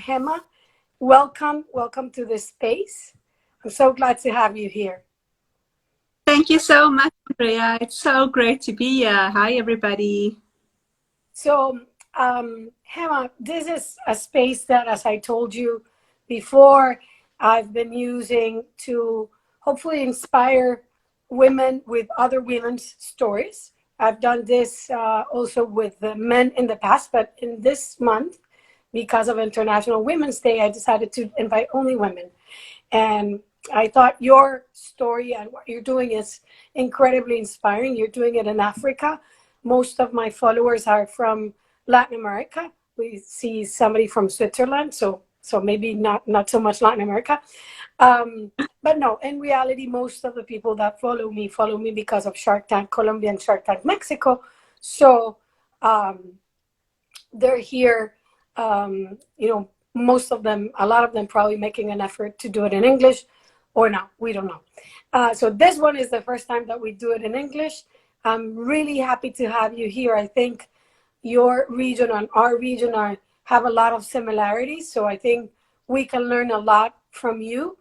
Hema. Welcome to this space. I'm so glad to have you here. Thank you so much, Andrea. It's so great to be here. Hi, everybody. So, Hema, this is a space that, as I told you before, I've been using to hopefully inspire women with other women's stories. I've done this also with the men in the past, but in this month, because of International Women's Day, I decided to invite only women. And I thought your story and what you're doing is incredibly inspiring. You're doing it in Africa. Most of my followers are from Latin America. We see somebody from Switzerland, so maybe not so much Latin America. But no, in reality, most of the people that follow me because of Shark Tank Colombia and Shark Tank Mexico. So they're here, most of them, a lot of them probably making an effort to do it in English or not, we don't know. So this one is the first time that we do it in English. I'm really happy to have you here. I think your region and our region have a lot of similarities. So I think we can learn a lot from you.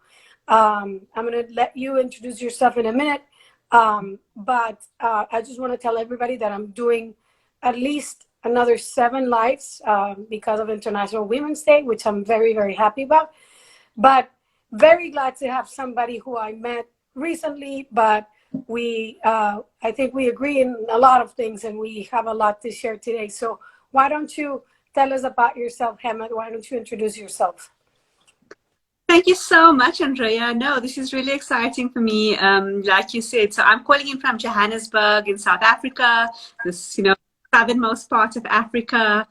I'm going to let you introduce yourself in a minute. But I just want to tell everybody that I'm doing at least another 7 lives because of International Women's Day, which I'm very, very happy about. But very glad to have somebody who I met recently, but I think we agree in a lot of things and we have a lot to share today. So why don't you tell us about yourself, Hema? Why don't you introduce yourself? Thank you so much, Andrea. No, this is really exciting for me. Like you said, so I'm calling in from Johannesburg in South Africa, this, southernmost part of Africa.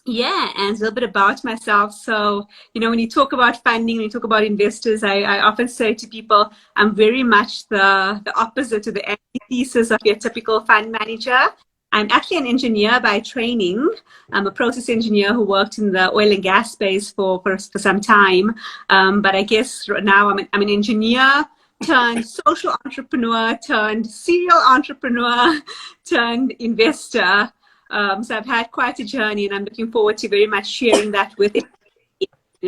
Yeah, and a little bit about myself. So, when you talk about funding, when you talk about investors, I often say to people, I'm very much the opposite to the antithesis of your typical fund manager. I'm actually an engineer by training. I'm a process engineer who worked in the oil and gas space for some time. But I guess now I'm an engineer turned social entrepreneur, turned serial entrepreneur, turned investor. So I've had quite a journey, and I'm looking forward to very much sharing that with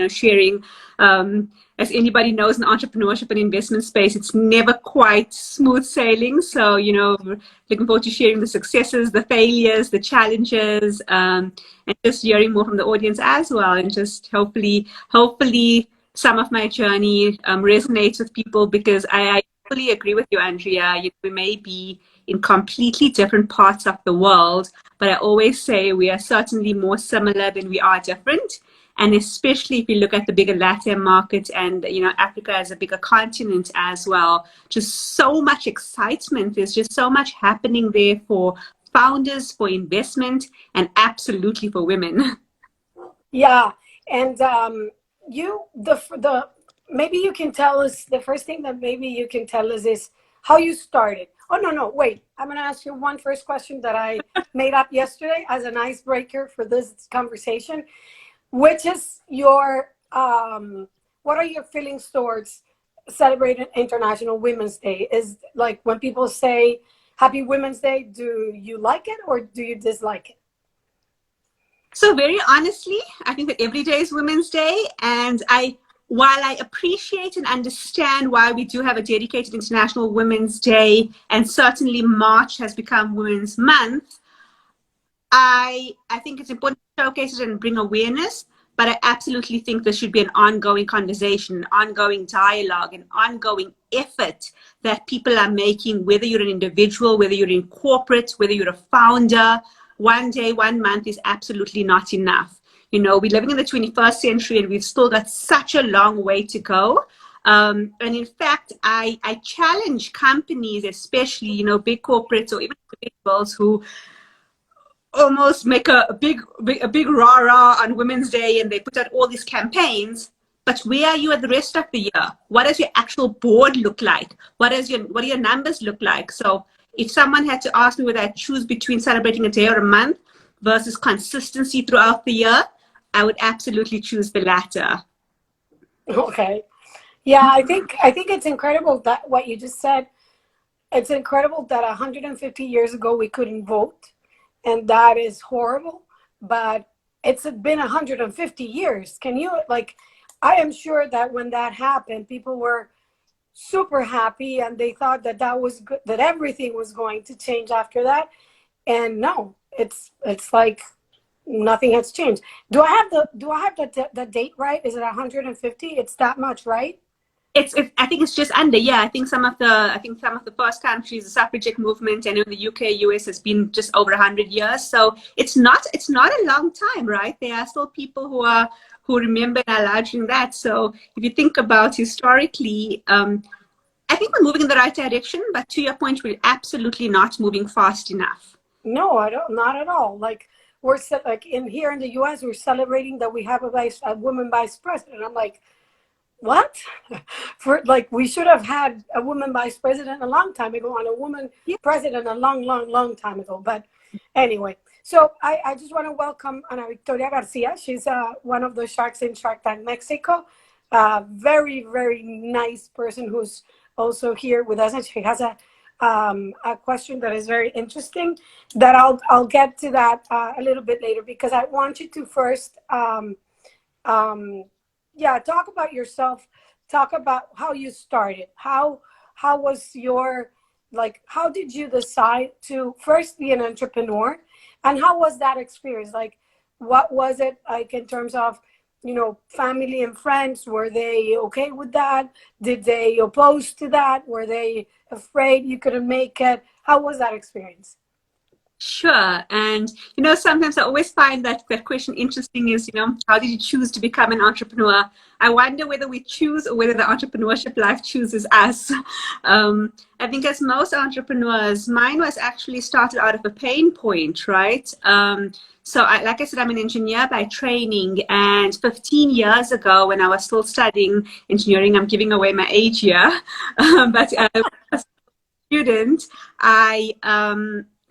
sharing. As anybody knows, in entrepreneurship and investment space, it's never quite smooth sailing. So, looking forward to sharing the successes, the failures, the challenges, and just hearing more from the audience as well. And just hopefully some of my journey resonates with people, because I fully agree with you, Andrea. We may be in completely different parts of the world, but I always say we are certainly more similar than we are different. And especially if you look at the bigger Latin market and, Africa as a bigger continent as well, just so much excitement. There's just so much happening there for founders, for investment, and absolutely for women. Yeah. And maybe you can tell us, the first thing that maybe you can tell us is how you started. Oh, no, wait. I'm going to ask you one first question that I made up yesterday as an icebreaker for this conversation, which is your, what are your feelings towards celebrating International Women's Day? Is like when people say Happy Women's Day, do you like it or do you dislike it? So very honestly, I think that every day is Women's Day. And while I appreciate and understand why we do have a dedicated International Women's Day, and certainly March has become Women's Month, I think it's important to showcase it and bring awareness, but I absolutely think there should be an ongoing conversation, an ongoing dialogue, an ongoing effort that people are making, whether you're an individual, whether you're in corporate, whether you're a founder. One day, 1 month is absolutely not enough. We're living in the 21st century and we've still got such a long way to go. And in fact, I challenge companies, especially, big corporates or even individuals who almost make a big rah-rah on Women's Day and they put out all these campaigns. But where are you at the rest of the year? What does your actual board look like? What do your numbers look like? So if someone had to ask me whether I choose between celebrating a day or a month versus consistency throughout the year, I would absolutely choose the latter. Okay. Yeah, I think it's incredible that what you just said. It's incredible that 150 years ago we couldn't vote, and that is horrible. But it's been 150 years. Can you, like, I am sure that when that happened, people were super happy and they thought that that was good, that everything was going to change after that. And no, it's like nothing has changed. Do I have the date right? Is it 150? It's that much, right? I think it's just under. Yeah, I think some of the first countries, the suffragette movement, and in the UK, US has been just over 100 years. So it's not a long time, right? There are still people who remember and are large in that. So if you think about historically, I think we're moving in the right direction. But to your point, we're absolutely not moving fast enough. No, I don't. Not at all. Like like here in the US, we're celebrating that we have a woman vice president. I'm like, what? For like, we should have had a woman vice president a long time ago and a woman president a long time ago. But anyway, so I just want to welcome Ana Victoria Garcia. She's one of the sharks in Shark Tank Mexico. Very, very nice person who's also here with us. And she has a question that is very interesting that I'll get to that a little bit later, because I want you to first talk about yourself, talk about how you started, how was your, like, how did you decide to first be an entrepreneur, and how was that experience? Like, what was it like in terms of, you know, family and friends? Were they okay with that? Did they oppose to that? Were they afraid you couldn't make it? How was that experience? Sure. And, you know, sometimes I always find that question interesting is, you know, how did you choose to become an entrepreneur? I wonder whether we choose or whether the entrepreneurship life chooses us. I think as most entrepreneurs, mine was actually started out of a pain point, right? So like I said, I'm an engineer by training, and 15 years ago when I was still studying engineering, I'm giving away my age here, but as a student,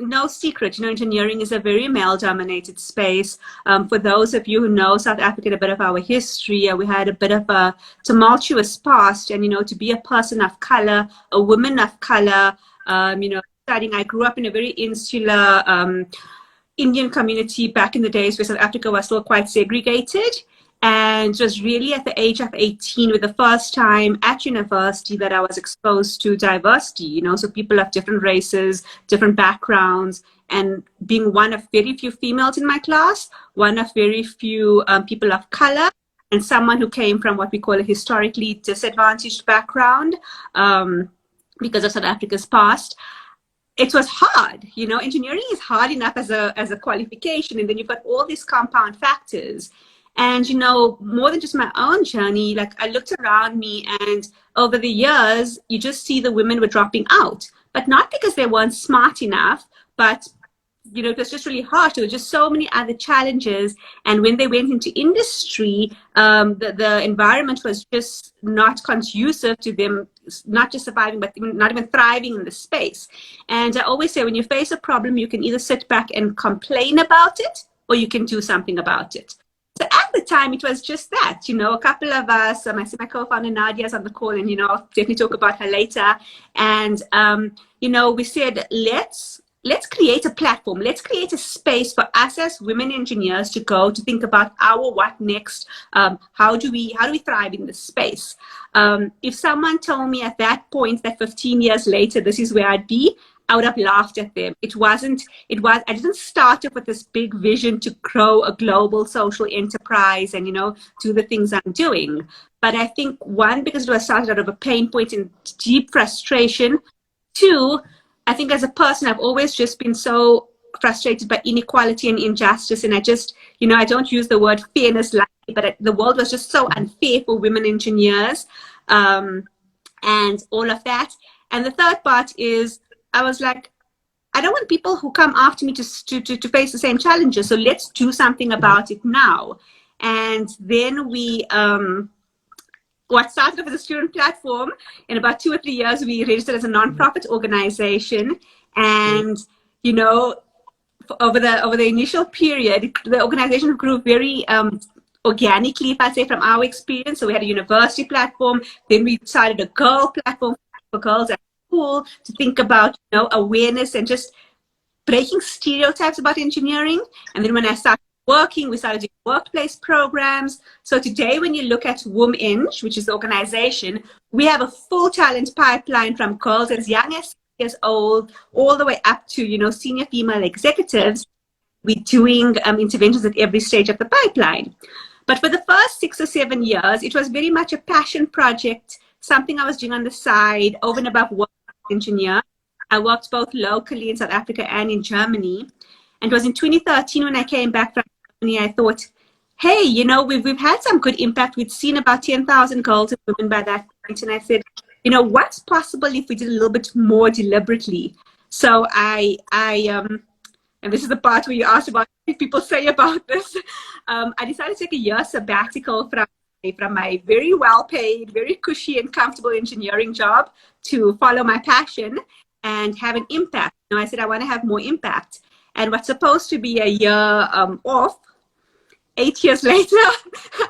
no secret, you know, engineering is a very male-dominated space. For those of you who know South Africa, a bit of our history, we had a bit of a tumultuous past, and, you know, to be a person of color, a woman of color, you know, studying, I grew up in a very insular Indian community back in the days where South Africa was still quite segregated. And it was really at the age of 18, with the first time at university, that I was exposed to diversity, you know, so people of different races, different backgrounds, and being one of very few females in my class, one of very few people of color, and someone who came from what we call a historically disadvantaged background because of South Africa's past. It was hard, you know, engineering is hard enough as a qualification, and then you've got all these compound factors. And, you know, more than just my own journey, like, I looked around me, and over the years, you just see the women were dropping out, but not because they weren't smart enough, but, you know, it was just really harsh. There were just so many other challenges. And when they went into industry, the environment was just not conducive to them, not just surviving, but not even thriving in the space. And I always say, when you face a problem, you can either sit back and complain about it, or you can do something about it. So at the time, it was just that, you know, a couple of us, I see my co-founder Nadia is on the call, and, you know, I'll definitely talk about her later. And, you know, we said, let's create a platform. Let's create a space for us as women engineers to go to think about our what next. How do we thrive in this space? If someone told me at that point that 15 years later, this is where I'd be, I would have laughed at them. I didn't start off with this big vision to grow a global social enterprise and, you know, do the things I'm doing. But I think, one, because it was started out of a pain point and deep frustration. Two, I think as a person, I've always just been so frustrated by inequality and injustice. And I just, you know, I don't use the word fairness lightly, but the world was just so unfair for women engineers, and all of that. And the third part is, I was like, I don't want people who come after me to face the same challenges. So let's do something about it now. And then we, what started off as a student platform, in about 2 or 3 years, we registered as a nonprofit organization. And, you know, over the initial period, the organization grew very organically, if I say, from our experience. So we had a university platform. Then we started a girl platform for girls at school to think about, you know, awareness and just breaking stereotypes about engineering. And then when I started working. We started doing workplace programs. So today, when you look at WomEng, which is the organization, we have a full talent pipeline from girls as young as 6 years old, all the way up to, senior female executives. We're doing interventions at every stage of the pipeline. But for the first 6 or 7 years, it was very much a passion project, something I was doing on the side, over and above work as an engineer. I worked both locally in South Africa and in Germany. And it was in 2013 when I came back from Germany, I thought, hey, we've had some good impact. We'd seen about 10,000 girls and women by that point. And I said, what's possible if we did a little bit more deliberately? So and this is the part where you asked about what people say about this. I decided to take a year sabbatical from my very well-paid, very cushy and comfortable engineering job to follow my passion and have an impact. I said, I want to have more impact. And what's supposed to be a year off, 8 years later,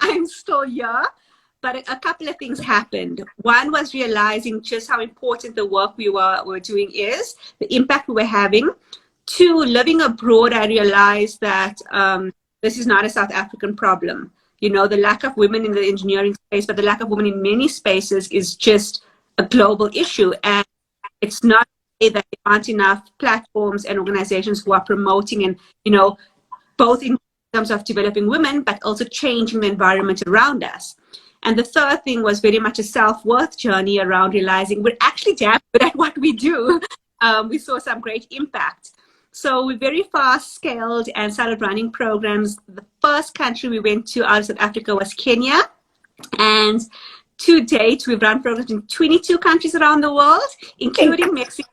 I'm still here. But a couple of things happened. One was realizing just how important the work we were doing is, the impact we were having. 2, living abroad, I realized that this is not a South African problem. The lack of women in the engineering space, but the lack of women in many spaces is just a global issue. And it's not that there aren't enough platforms and organizations who are promoting and, both in terms of developing women, but also changing the environment around us. And the third thing was very much a self-worth journey around realizing we're actually damn good at what we do. We saw some great impact. So we very fast scaled and started running programs. The first country we went to out of South Africa was Kenya. And to date, we've run programs in 22 countries around the world, including Mexico,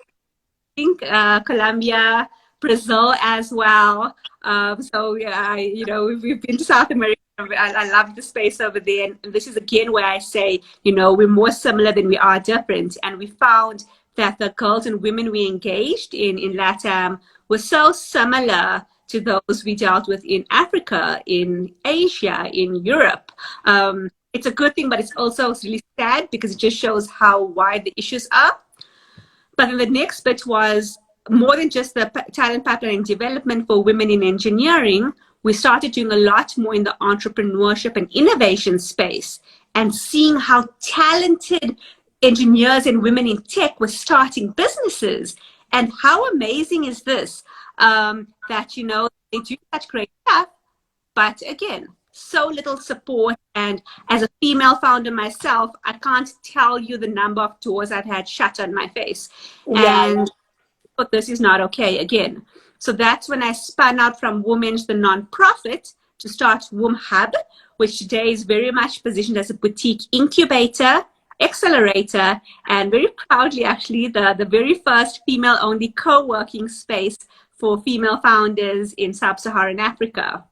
Colombia, Brazil as well. We've been to South America. I love the space over there. And this is again where I say, we're more similar than we are different. And we found that the girls and women we engaged in LATAM were so similar to those we dealt with in Africa, in Asia, in Europe. It's a good thing, but it's also really sad because it just shows how wide the issues are. But then the next bit was more than just the talent pipeline development for women in engineering. We started doing a lot more in the entrepreneurship and innovation space and seeing how talented engineers and women in tech were starting businesses. And how amazing is this, that, they do such great stuff, but again, so little support. And as a female founder myself, I can't tell you the number of doors I've had shut on my face. Yeah. And but this is not okay again. So that's when I spun out from WomEng, the nonprofit, to start WomHub, which today is very much positioned as a boutique incubator, accelerator, and very proudly actually the very first female-only co-working space for female founders in sub-Saharan Africa.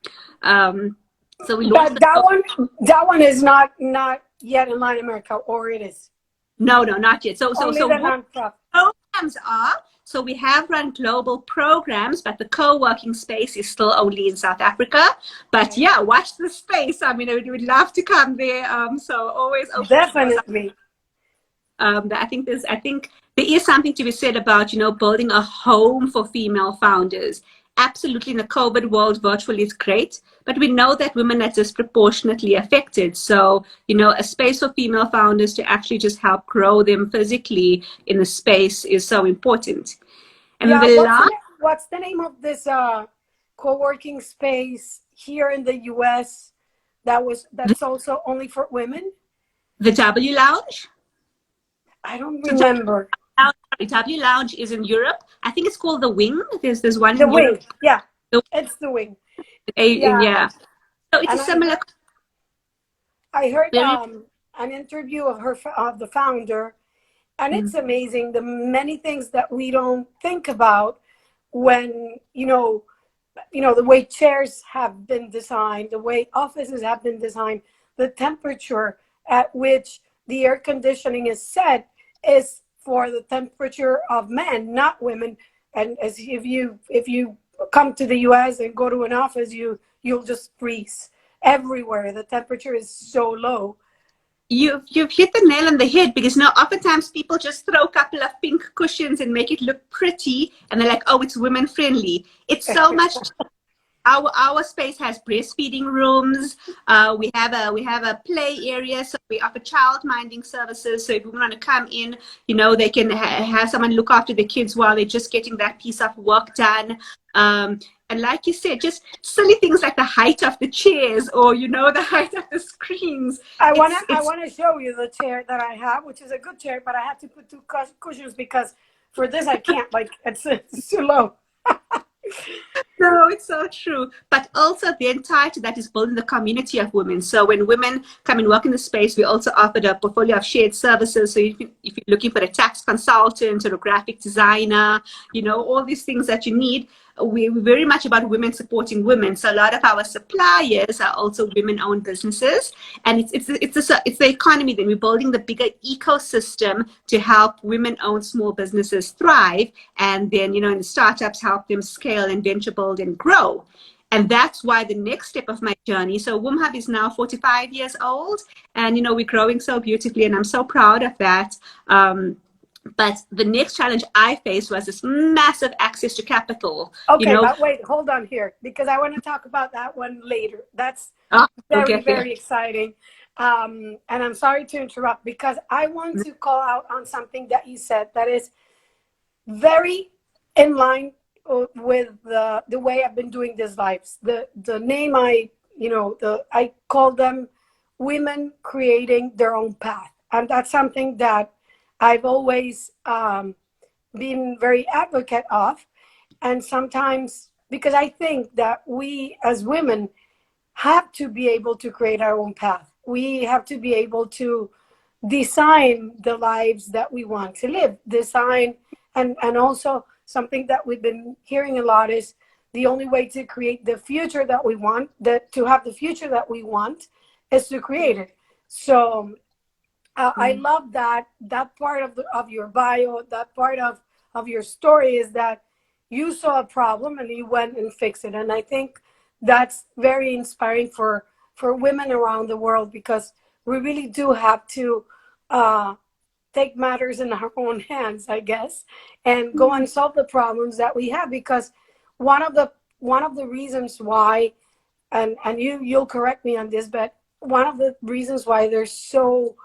So we launched that one is not yet in Latin America, or it is? No, not yet. So nonprofit programs are. So we have run global programs, but the co-working space is still only in South Africa. But yeah, watch the space. I mean, we would love to come there. So always open. Definitely. I think there is something to be said about, building a home for female founders. Absolutely, in the COVID world, virtual is great, but we know that women are disproportionately affected. So, a space for female founders to actually just help grow them physically in the space is so important. And what's the name of this co-working space here in the US that's also only for women? The W Lounge? I don't remember. W Lounge is in Europe. I think it's called the Wing. There's one. The in Wing, Europe. yeah. It's the Wing. Yeah. So it's a similar. I heard an interview of the founder, and it's amazing the many things that we don't think about when the way chairs have been designed, the way offices have been designed, the temperature at which the air conditioning is set is for the temperature of men, not women. And as if you come to the US and go to an office, you'll just freeze everywhere. The temperature is so low. You've hit the nail on the head, because oftentimes people just throw a couple of pink cushions and make it look pretty, and they're like, oh, it's women friendly. It's so much our space has breastfeeding rooms. We have a play area, so we offer child minding services. So if you want to come in, they can have someone look after the kids while they're just getting that piece of work done. And like you said, just silly things like the height of the chairs, or the height of the screens. I wanna show you the chair that I have, which is a good chair, but I have to put two cushions because for this I can't. Like it's too low. No, it's so true. But also then tied to that is building the community of women. So when women come and work in the space, we also offered a portfolio of shared services. So if you're looking for a tax consultant or a graphic designer, all these things that you need, we're very much about women supporting women. So a lot of our suppliers are also women-owned businesses, and it's the economy. Then we're building the bigger ecosystem to help women-owned small businesses thrive, and then in the startups help them scale and venture build and grow. And that's why the next step of my journey. So WomHub is now 45 years old, and we're growing so beautifully, and I'm so proud of that. But the next challenge I faced was this massive access to capital. Okay, but wait, hold on here, because I want to talk about that one later. That's very exciting. And I'm sorry to interrupt, because I want to call out on something that you said that is very in line with the way I've been doing these lives. The name I call them women creating their own path. And that's something that I've always been very advocate of. And sometimes, because I think that we as women have to be able to create our own path. We have to be able to design the lives that we want to live, and also something that we've been hearing a lot is the only way to create the future that we want, to have the future that we want, is to create it. So I love that part of your bio, that part of your story is that you saw a problem and you went and fixed it. And I think that's very inspiring for women around the world, because we really do have to take matters in our own hands, I guess, and go and solve the problems that we have. Because one of the reasons why, and you'll correct me on this, but one of the reasons why there's so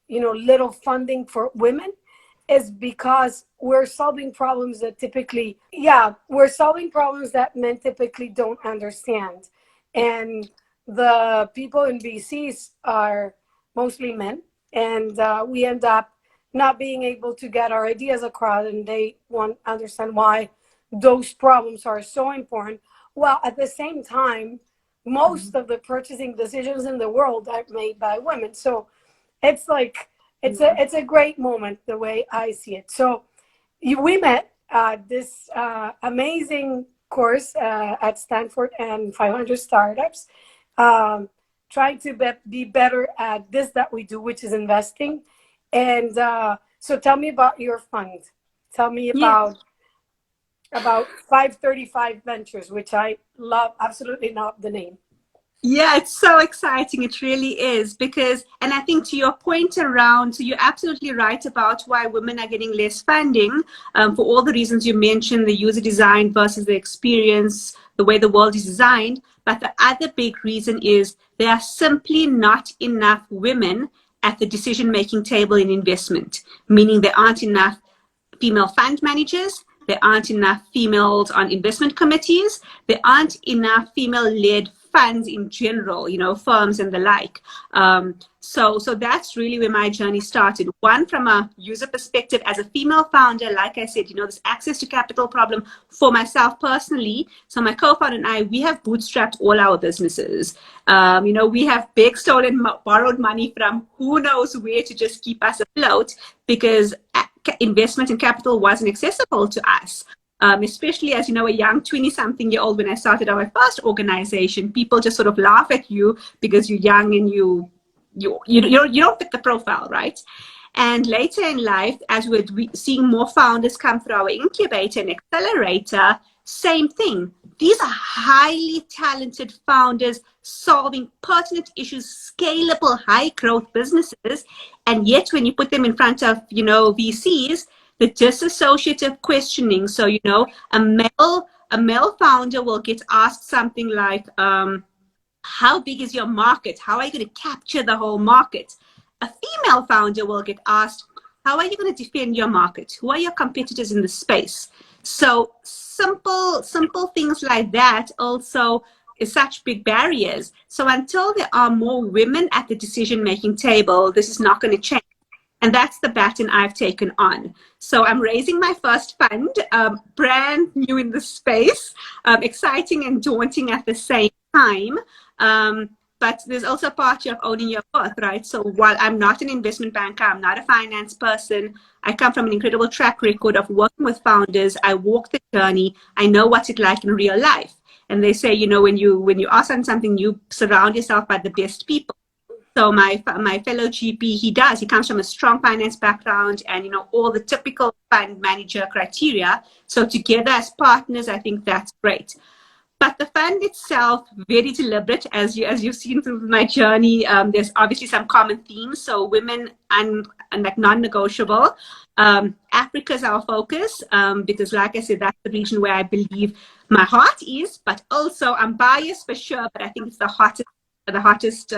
little funding for women is because we're solving problems that men typically don't understand. And the people in VCs are mostly men, and we end up not being able to get our ideas across, and they won't understand why those problems are so important. Well, at the same time, most of the purchasing decisions in the world are made by women. So it's like, it's a great moment the way I see it. So we met this amazing course at Stanford and 500 Startups, trying to be better at this that we do, which is investing. And so tell me about your fund. Tell me about 535 Ventures, which I love, absolutely love the name. Yeah, it's so exciting. It really is, and I think to your point around, so you're absolutely right about why women are getting less funding, for all the reasons you mentioned, the user design versus the experience, the way the world is designed. But the other big reason is there are simply not enough women at the decision-making table in investment, meaning there aren't enough female fund managers, there aren't enough females on investment committees, there aren't enough female-led funds in general, firms and the like. So that's really where my journey started. One, from a user perspective, as a female founder, like I said, this access to capital problem for myself personally. So my co-founder and I, we have bootstrapped all our businesses. We have begged, stolen, borrowed money from who knows where to just keep us afloat, because investment and capital wasn't accessible to us. Especially as a young 20-something-year-old, when I started our first organization, people just sort of laugh at you because you're young and you don't fit the profile, right? And later in life, as we're seeing more founders come through our incubator and accelerator, same thing. These are highly talented founders solving pertinent issues, scalable, high-growth businesses, and yet when you put them in front of VCs, the disassociative questioning. So, a male a male founder will get asked something like, how big is your market? How are you going to capture the whole market? A female founder will get asked, how are you going to defend your market? Who are your competitors in the space? So simple things like that also is such big barriers. So until there are more women at the decision-making table, this is not going to change. And that's the baton I've taken on. So I'm raising my first fund, brand new in the space, exciting and daunting at the same time. But there's also a part of owning your worth, right? So while I'm not an investment banker, I'm not a finance person, I come from an incredible track record of working with founders. I walk the journey. I know what's it like in real life. And they say, you know, when you ask on something, you surround yourself by the best people. So my fellow GP, he comes from a strong finance background and, you know, all the typical fund manager criteria. So together as partners, I think that's great. But the fund itself, very deliberate, as you've seen through my journey. There's obviously some common themes. So women and like non-negotiable. Africa is our focus because, like I said, that's the region where I believe my heart is. But also, I'm biased for sure. But I think it's the hottest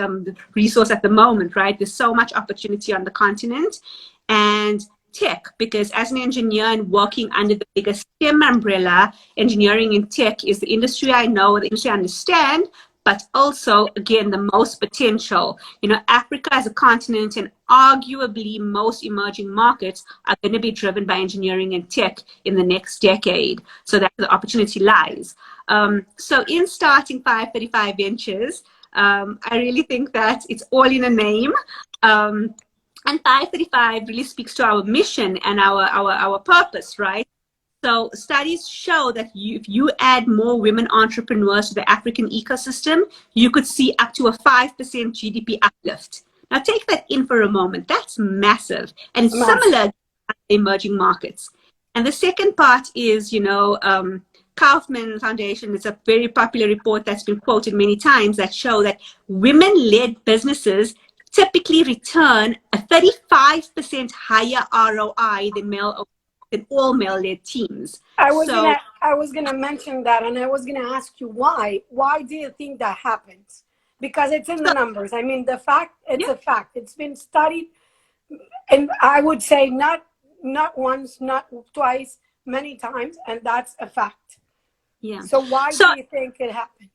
resource at the moment, right? There's so much opportunity on the continent. And tech, because as an engineer and working under the biggest STEM umbrella, engineering and tech is the industry I know, the industry I understand, but also, again, the most potential. You know, Africa as a continent and arguably most emerging markets are going to be driven by engineering and tech in the next decade. So that's where the opportunity lies. So in starting 535 Ventures, I really think that it's all in a name. And 535 really speaks to our mission and our purpose, right? So studies show that if you add more women entrepreneurs to the African ecosystem, you could see up to a 5% GDP uplift. Now take that in for a moment. That's massive. And it's similar to emerging markets. And the second part is, you know, Kaufman Foundation, it's a very popular report that's been quoted many times that show that women-led businesses typically return a 35% higher ROI than all male-led teams. I was gonna mention that, and I was gonna ask you why. Why do you think that happens? Because it's in the numbers. I mean, a fact. It's been studied, and I would say not once, not twice, many times, and that's a fact. Yeah. So why do you think it happens?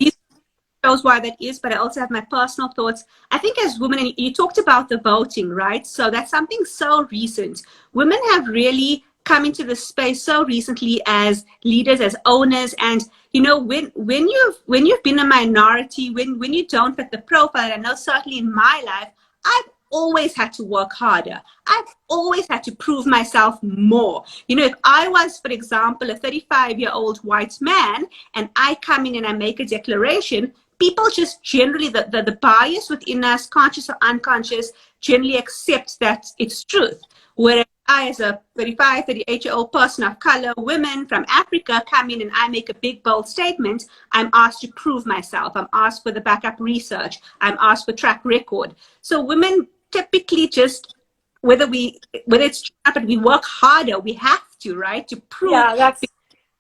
Shows why that is, but I also have my personal thoughts. I think as women, and you talked about the voting, right? So that's something so recent. Women have really come into the space so recently as leaders, as owners, and you know, when you've been a minority, when you don't fit the profile, I know certainly in my life, I've always had to work harder. I've always had to prove myself more. You know, if I was, for example, a 35-year-old white man and I come in and I make a declaration, people just generally, the bias within us, conscious or unconscious, generally accept that it's truth. Whereas I, as a 35, 38-year-old person of color, women from Africa, come in and I make a big, bold statement, I'm asked to prove myself. I'm asked for the backup research. I'm asked for track record. So women typically just, whether it's true or not, but we work harder. We have to, right, to prove. Yeah,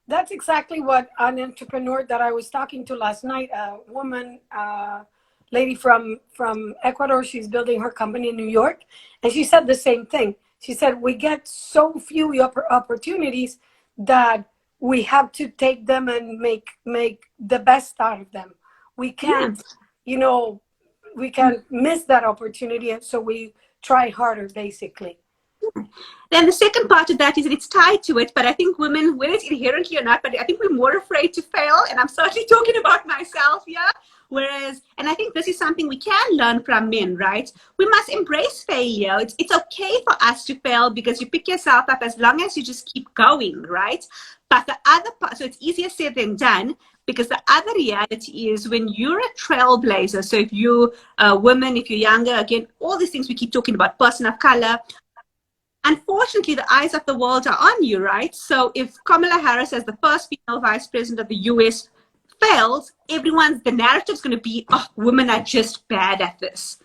that's exactly what an entrepreneur that I was talking to last night, a woman, lady from Ecuador, she's building her company in New York, and she said the same thing. She said, we get so few opportunities that we have to take them and make the best out of them. We can't, you know, we can't miss that opportunity, so we try harder, basically. Then the second part of that is that it's tied to it, but I think women, whether it's inherently or not, but I think we're more afraid to fail, and I'm certainly talking about myself here. Whereas, and I think this is something we can learn from men, right? We must embrace failure. It's okay for us to fail because you pick yourself up as long as you just keep going, right? But the other part, so it's easier said than done, because the other reality is when you're a trailblazer, so if you're a woman, if you're younger, again, all these things we keep talking about, person of color, unfortunately, the eyes of the world are on you, right? So if Kamala Harris, as the first female vice president of the US, fails, the narrative's going to be, oh, women are just bad at this.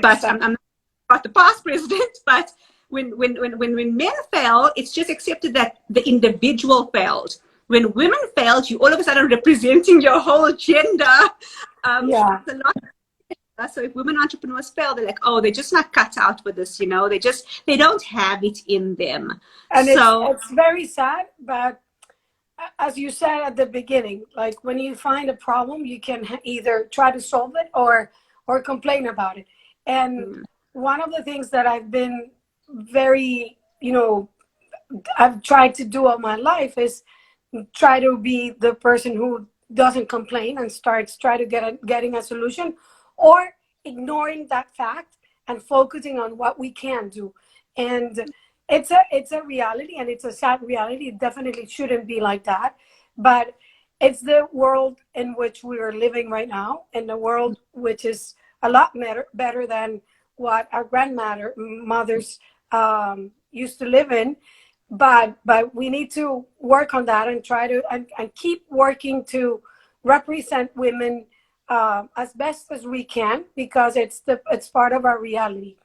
But I'm not about the past president, but when men fail, it's just accepted that the individual failed. when women failed, you all of a sudden representing your whole gender. Yeah. It's a lot. So if women entrepreneurs fail, they're like, oh, they're just not cut out for this, they don't have it in them. And So it's very sad, but as you said at the beginning, like when you find a problem, you can either try to solve it or complain about it. And one of the things that I've been very, I've tried to do all my life is try to be the person who doesn't complain and getting a solution, or ignoring that fact and focusing on what we can do. And it's a reality, and it's a sad reality. It definitely shouldn't be like that, but it's the world in which we are living right now, and the world which is a lot better than what our grandmothers used to live in. But we need to work on that and try to and keep working to represent women as best as we can, because it's part of our reality.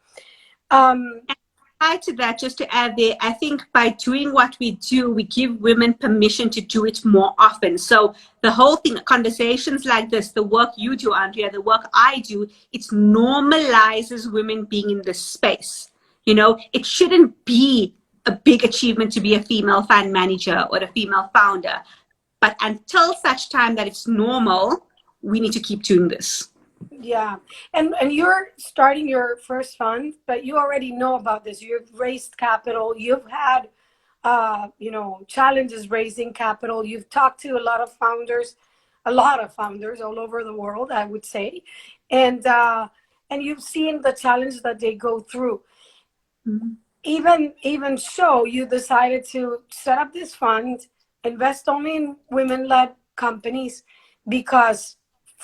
To that, just to add there, I think by doing what we do, we give women permission to do it more often. So the whole thing, conversations like this, the work you do, Andrea, the work I do, it normalizes women being in this space. It shouldn't be a big achievement to be a female fund manager or a female founder. But until such time that it's normal, we need to keep doing this. Yeah. And you're starting your first fund, but you already know about this. You've raised capital. You've had, challenges raising capital. You've talked to a lot of founders all over the world, I would say. And you've seen the challenge that they go through. Mm-hmm. Even so, you decided to set up this fund, invest only in women-led companies, because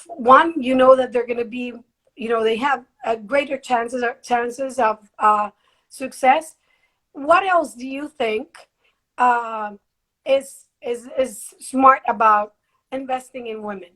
one, that they're going to be, they have a greater chances of success. What else do you think is smart about investing in women?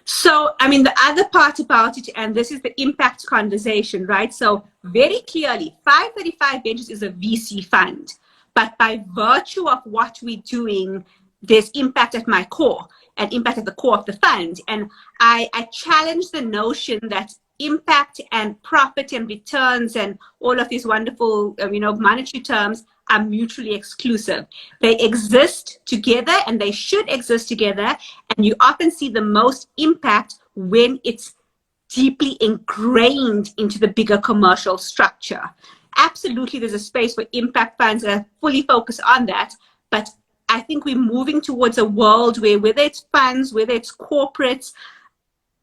So, the other part about it, and this is the impact conversation, right? So very clearly, 535 Ventures is a VC fund, but by virtue of what we're doing, there's impact at my core and impact at the core of the fund. And I challenge the notion that impact and profit and returns and all of these wonderful, monetary terms are mutually exclusive. They exist together, and they should exist together. And you often see the most impact when it's deeply ingrained into the bigger commercial structure. Absolutely, there's a space for impact funds that are fully focused on that. But I think we're moving towards a world where, whether it's funds, whether it's corporates,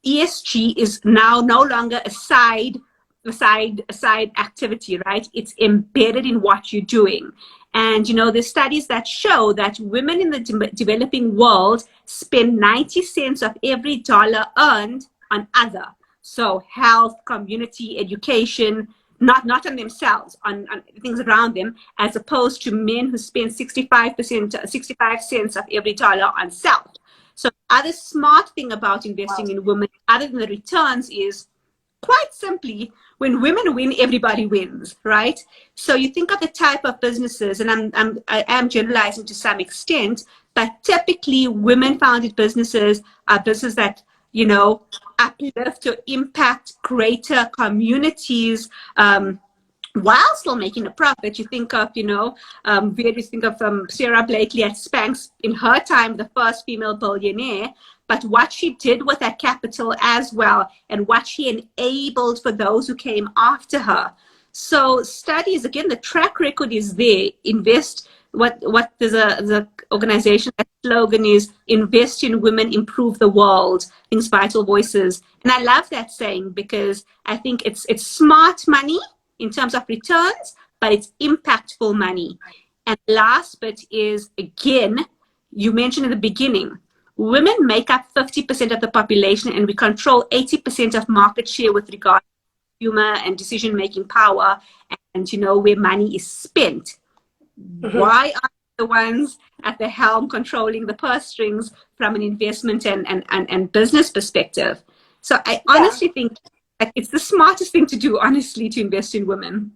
ESG is now no longer a side activity, right? It's embedded in what you're doing. And, there's studies that show that women in the developing world spend 90 cents of every dollar earned on other. So health, community, education, not on themselves, on things around them, as opposed to men who spend 65 cents of every dollar on self. So the other smart thing about investing in women, other than the returns, is quite simply, when women win, everybody wins, right? So you think of the type of businesses, and I am generalizing to some extent, but typically women-founded businesses are businesses that, uplift or impact greater communities, while still making a profit. You think of, Sarah Blakely at Spanx, in her time, the first female billionaire, but what she did with that capital as well, and what she enabled for those who came after her. So studies, again, the track record is there. Invest, there's the organization, that slogan is invest in women, improve the world, things, vital voices. And I love that saying, because I think it's smart money in terms of returns, but it's impactful money. And last bit is, again, you mentioned in the beginning, women make up 50% of the population, and we control 80% of market share with regard to consumer and decision-making power, and where money is spent. Mm-hmm. Why are the ones at the helm controlling the purse strings from an investment and business perspective? So I honestly think that it's the smartest thing to do, honestly, to invest in women.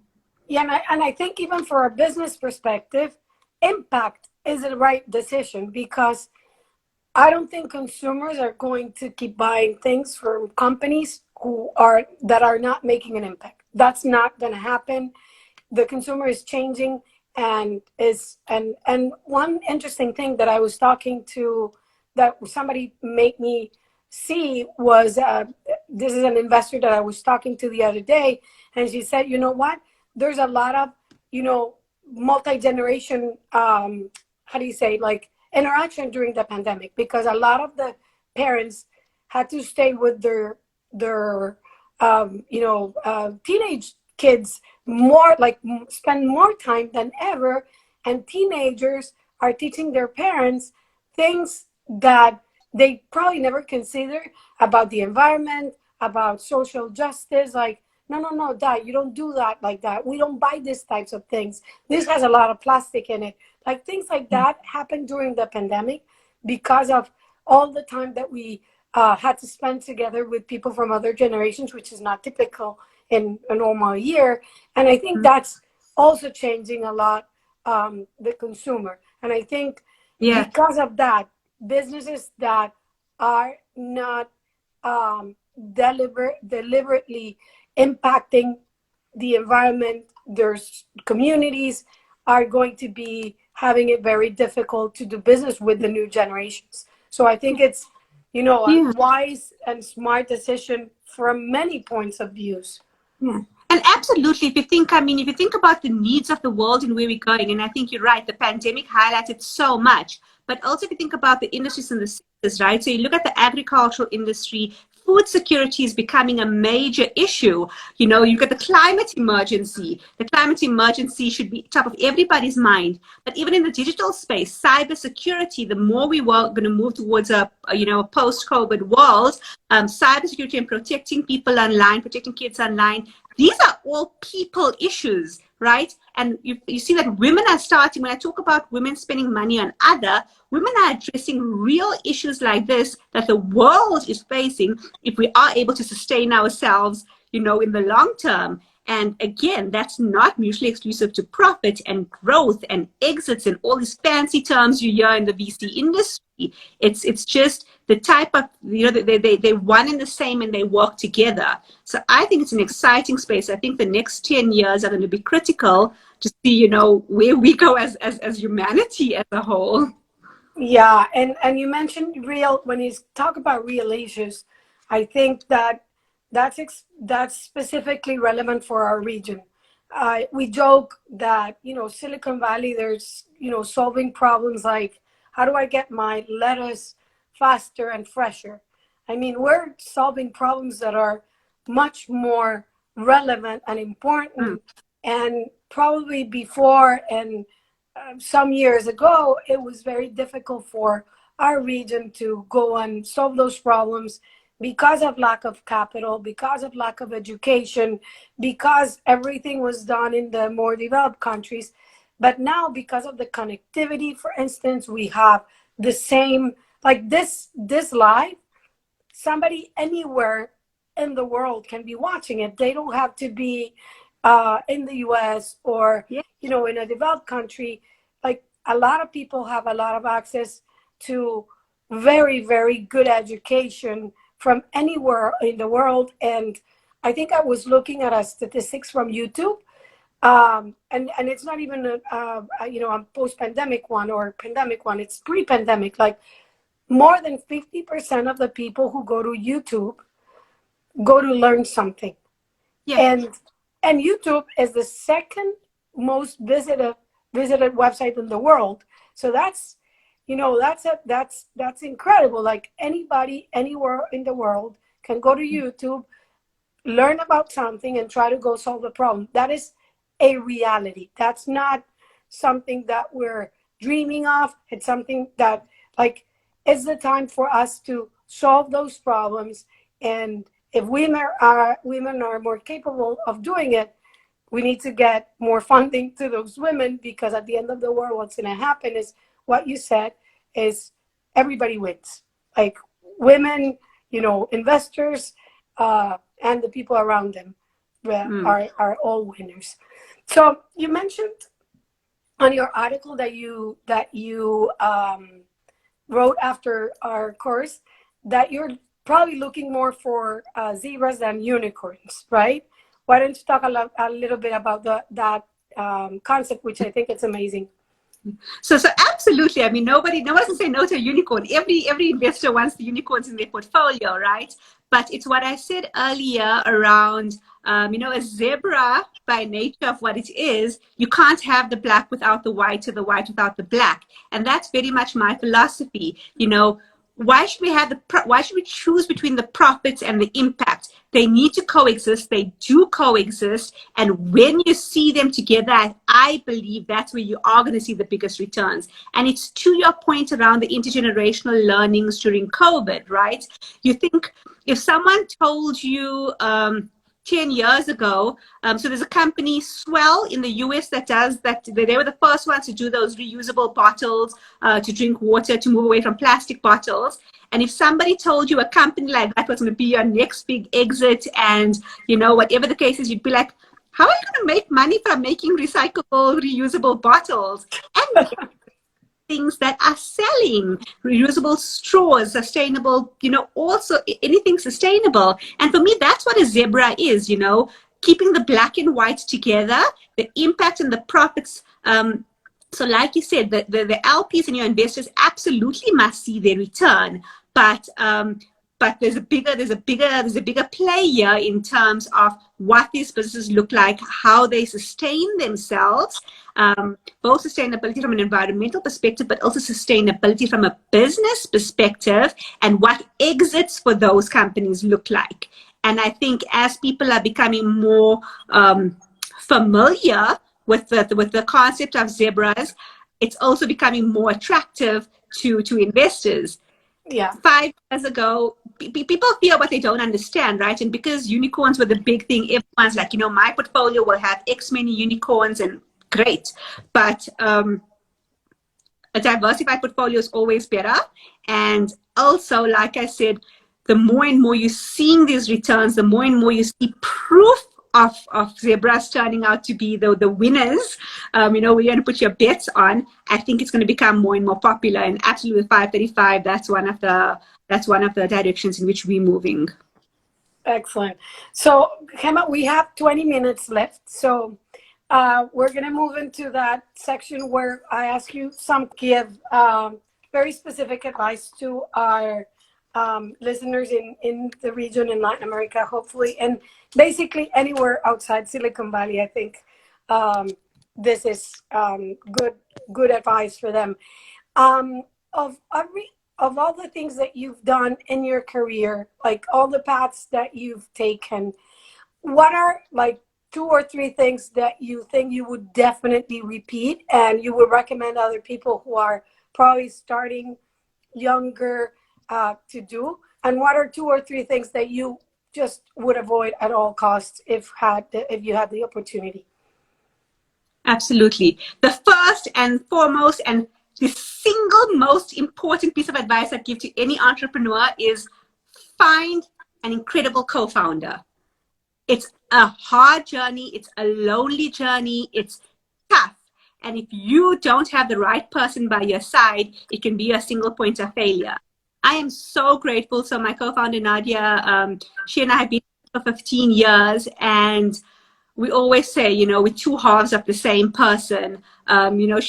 Yeah, and I think even for a business perspective, impact is the right decision, because I don't think consumers are going to keep buying things from companies that are not making an impact. That's not going to happen. The consumer is changing, and one interesting thing that I was talking to, that somebody made me see, was this is an investor that I was talking to the other day, and she said, you know what? There's a lot of, multi-generation, how do you say, like, interaction during the pandemic, because a lot of the parents had to stay with their teenage kids more, like spend more time than ever, and teenagers are teaching their parents things that they probably never considered about the environment, about social justice, like, no, Dad, you don't do that like that. We don't buy these types of things. This has a lot of plastic in it. Like, things like that happened during the pandemic because of all the time that we had to spend together with people from other generations, which is not typical in a normal year. And I think that's also changing a lot the consumer. And I think because of that, businesses that are not deliberately impacting the environment, their communities, are going to be having it very difficult to do business with the new generations. So I think it's, a wise and smart decision from many points of views. Yeah. And absolutely, if you think about the needs of the world and where we're going, and I think you're right, the pandemic highlighted so much, but also if you think about the industries and the sectors, right? So you look at the agricultural industry, food security is becoming a major issue. You've got the climate emergency. The climate emergency should be top of everybody's mind. But even in the digital space, cybersecurity, the more we were going to move towards a post-COVID world, cybersecurity and protecting people online, protecting kids online, these are all people issues, right? And you see that women are starting, when I talk about women spending money on women are addressing real issues like this that the world is facing if we are able to sustain ourselves, in the long term. And again, that's not mutually exclusive to profit and growth and exits and all these fancy terms you hear in the VC industry. It's just the type of, they're one and the same, and they work together. So I think it's an exciting space. I think the next 10 years are going to be critical to see, where we go as humanity as a whole. Yeah, and you mentioned when you talk about real issues, I think that's specifically relevant for our region. We joke that, Silicon Valley, there's, solving problems like, how do I get my lettuce faster and fresher? I mean, we're solving problems that are much more relevant and important. And probably before, and some years ago, it was very difficult for our region to go and solve those problems because of lack of capital, because of lack of education, because everything was done in the more developed countries. But now, because of the connectivity, for instance, we have the same, like this live, somebody anywhere in the world can be watching it. They don't have to be in the US or, in a developed country. Like, a lot of people have a lot of access to very, very good education from anywhere in the world. And I think I was looking at statistics from YouTube, and it's not even a post-pandemic one or pandemic one. It's pre-pandemic. Like, more than 50% of the people who go to YouTube go to learn something. And YouTube is the second most visited website in the world. So that's incredible. Like, anybody anywhere in the world can go to YouTube, learn about something, and try to go solve the problem. That is a reality. That's not something that we're dreaming of. It's something that, like, it's the time for us to solve those problems. And if women are more capable of doing it, we need to get more funding to those women, because at the end of the world, what's going to happen is what you said, is everybody wins. Like, women, investors, and the people around them are all winners. So you mentioned on your article that you wrote after our course, that you're probably looking more for zebras than unicorns, right? Why don't you talk a little bit about that concept, which I think it's amazing. So absolutely. I mean, no one doesn't say no to a unicorn. Every investor wants the unicorns in their portfolio, right? But it's what I said earlier around, a zebra by nature of what it is, you can't have the black without the white or the white without the black. And that's very much my philosophy. Why should we choose between the profits and the impact? They need to coexist. They do coexist. And when you see them together, I believe that's where you are going to see the biggest returns. And it's to your point around the intergenerational learnings during COVID, right? You think if someone told you 10 years ago, so there's a company, Swell, in the US that does that. They were the first ones to do those reusable bottles to drink water, to move away from plastic bottles. And if somebody told you a company like that was going to be your next big exit, and whatever the case is, you'd be like, how are you going to make money from making recyclable, reusable bottles? And things that are selling, reusable straws, sustainable, also anything sustainable. And for me, that's what a zebra is, keeping the black and white together, the impact and the profits. So like you said, the LPs and your investors absolutely must see their return, but there's a bigger play here in terms of what these businesses look like, how they sustain themselves, both sustainability from an environmental perspective, but also sustainability from a business perspective, and what exits for those companies look like. And I think as people are becoming more familiar with the concept of zebras, it's also becoming more attractive to investors. Yeah. 5 years ago, people fear what they don't understand, right? And because unicorns were the big thing, everyone's like, my portfolio will have X many unicorns, and great. But a diversified portfolio is always better. And also, like I said, the more and more you're seeing these returns, the more and more you see proof of zebras turning out to be the winners, where you're going to put your bets on. I think it's going to become more and more popular. And absolutely, 535, that's one of the directions in which we're moving. Excellent. So, Hema, we have 20 minutes left. So we're going to move into that section where I ask you give very specific advice to our listeners in the region, in Latin America, hopefully, and basically anywhere outside Silicon Valley. I think this is good advice for them. Of all the things that you've done in your career, like all the paths that you've taken, what are like 2 or 3 things that you think you would definitely repeat and you would recommend other people who are probably starting younger to do? And what are 2 or 3 things that you just would avoid at all costs if you had the opportunity? Absolutely. The first and foremost and the single most important piece of advice I'd give to any entrepreneur is find an incredible co-founder. It's a hard journey. It's a lonely journey. It's tough. And if you don't have the right person by your side, it can be a single point of failure. I am so grateful. So my co-founder, Nadia, she and I have been for 15 years, and we always say, we're 2 halves of the same person. We're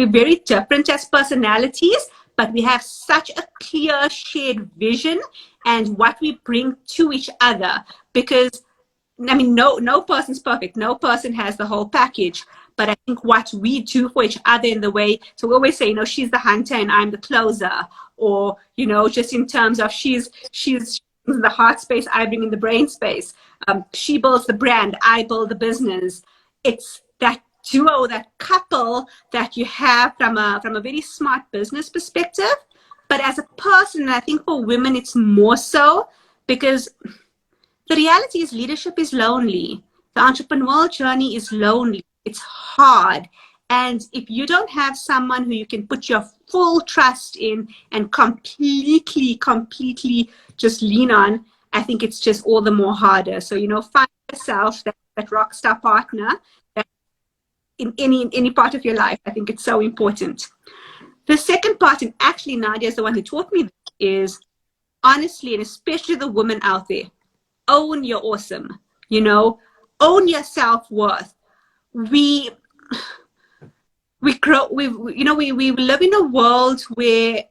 very different as personalities, but we have such a clear shared vision and what we bring to each other. Because, no person's perfect. No person has the whole package. But I think what we do for each other in the way, so we always say, she's the hunter and I'm the closer. Or, just in terms of she's in the heart space, I bring in the brain space. She builds the brand, I build the business. It's that duo, that couple that you have from a very smart business perspective. But as a person, I think for women, it's more so, because the reality is leadership is lonely. The entrepreneurial journey is lonely. It's hard. And if you don't have someone who you can put your full trust in and completely just lean on, I think it's just all the more harder. So, find yourself that rock star partner that in any part of your life. I think it's so important. The second part, and actually Nadia is the one who taught me this, is honestly, and especially the women out there, own your awesome, you know, own your self-worth. We live in a world where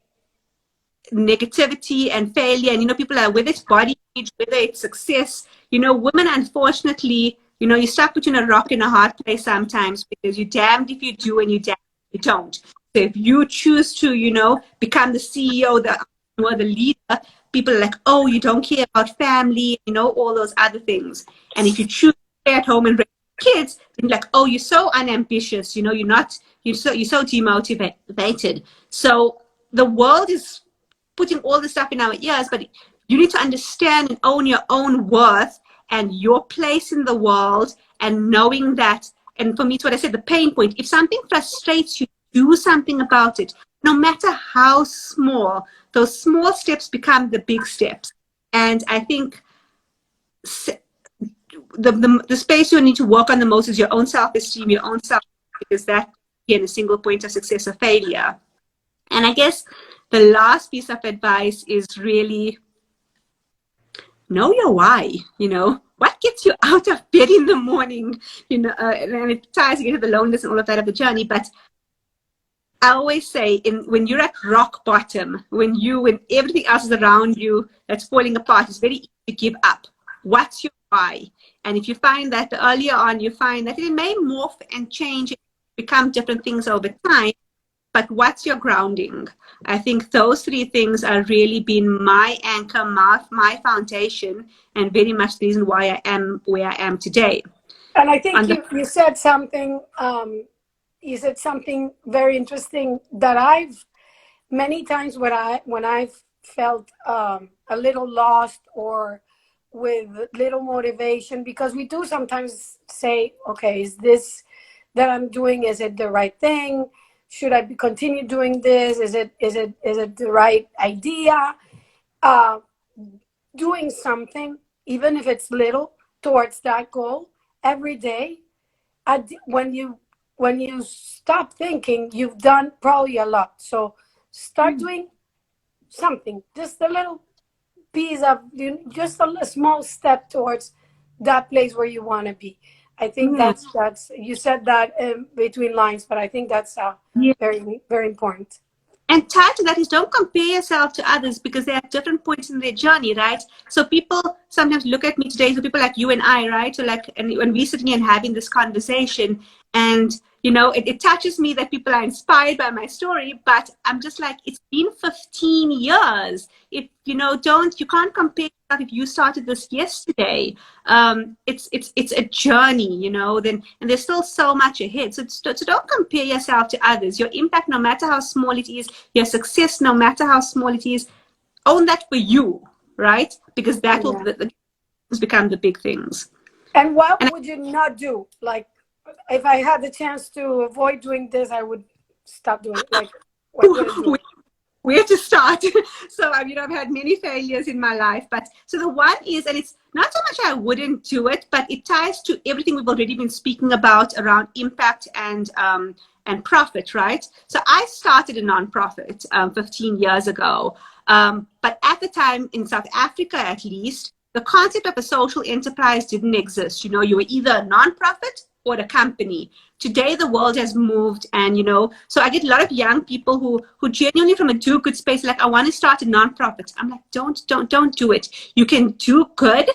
negativity and failure, and, you know, people are, whether it's body image, whether it's success, you know, women, unfortunately, you know, you're stuck between a rock and a hard place sometimes, because you're damned if you do and you're damned if you don't. So if you choose to, you know, become the CEO, the leader, people are like, oh, you don't care about family, you know, all those other things. And if you choose to stay at home and raise kids, then you're like, oh, you're so unambitious, you know, you're so demotivated. So the world is putting all this stuff in our ears, but you need to understand and own your own worth and your place in the world, and knowing that. And for me, it's what I said, the pain point. If something frustrates you, do something about it. No matter how small, those small steps become the big steps. And I think the space you need to work on the most is your own self-esteem, your own self, because that, again, a single point of success or failure. And I guess the last piece of advice is really know your why. You know, what gets you out of bed in the morning, you know, and it ties again to the loneliness and all of that of the journey. But I always say, when you're at rock bottom, when everything else is around you that's falling apart, it's very easy to give up. What's your why? And if you find that earlier on, you find that it may morph and change, become different things over time, but what's your grounding? I think those three things are really been my anchor, my foundation, and very much the reason why I am where I am today. And I think you said something, very interesting that I've many times when I've felt a little lost or with little motivation, because we do sometimes say, okay, is this that I'm doing, is it the right thing? Should I continue doing this? Is it the right idea? Doing something, even if it's little, towards that goal every day. When you stop thinking, you've done probably a lot. So start doing something, just a little piece of, just a small step towards that place where you want to be. I think that's you said that between lines, but I think that's very, very important. And tied to that is, don't compare yourself to others, because they're at different points in their journey, right? So people sometimes look at me today, so people like you and I, right? So like, and when we're sitting here and having this conversation, and, you know, it touches me that people are inspired by my story, but I'm just like, it's been 15 years. If, you know, you can't compare yourself if you started this yesterday. It's a journey, you know, and there's still so much ahead. So don't compare yourself to others. Your impact, no matter how small it is, your success, no matter how small it is, own that for you, right? Because that will become the big things. And what would you not do? Like, if I had the chance to avoid doing this, I would stop doing it. Like, what would I do? Where to start? So, I've had many failures in my life, but so the one is, and it's not so much I wouldn't do it, but it ties to everything we've already been speaking about around impact and profit, right? So I started a nonprofit 15 years ago, but at the time in South Africa, at least, the concept of a social enterprise didn't exist. You know, you were either a nonprofit or a company. Today, the world has moved, and, so I get a lot of young people who genuinely from a do-good space, like, I want to start a nonprofit. I'm like, don't do it. You can do good